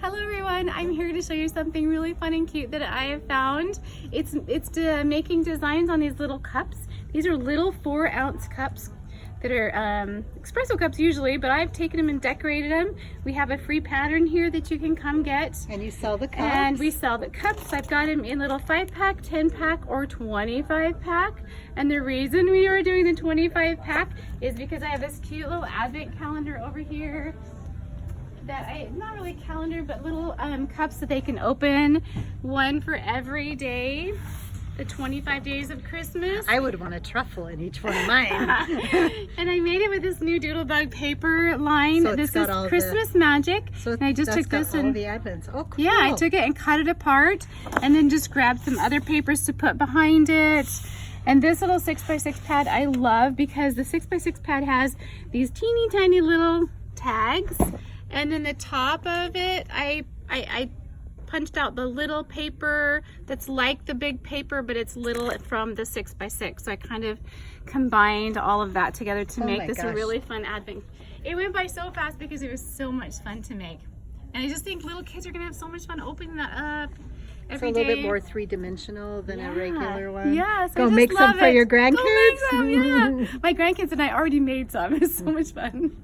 Hello everyone, I'm here to show you something really fun and cute that I have found. It's making designs on these little cups. These are little 4-ounce cups that are espresso cups usually, but I've taken them and decorated them. We have a free pattern here that you can come get. And you sell the cups? And we sell the cups. I've got them in little 5-pack, 10-pack, or 25-pack. And the reason we are doing the 25-pack is because I have this cute little advent calendar over here. Not really calendar, but little cups that they can open, one for every day, the 25 days of Christmas. I would want a truffle in each one of mine. And I made it with this new Doodlebug Paper line. So this is Christmas Magic. So and I just took this and the advents. Oh, cool. Yeah, I took it and cut it apart, and then just grabbed some other papers to put behind it. And this little 6x6 pad I love because the 6x6 pad has these teeny tiny little tags. And then the top of it, I punched out the little paper that's like the big paper, but it's little from the 6x6. So I kind of combined all of that together to make this a really fun advent. It went by so fast because it was so much fun to make. And I just think little kids are gonna have so much fun opening that up every day. It's a little bit more three-dimensional than a regular one. Yeah, so Go make some for your grandkids. Go make some, yeah. My grandkids and I already made some. It's so much fun.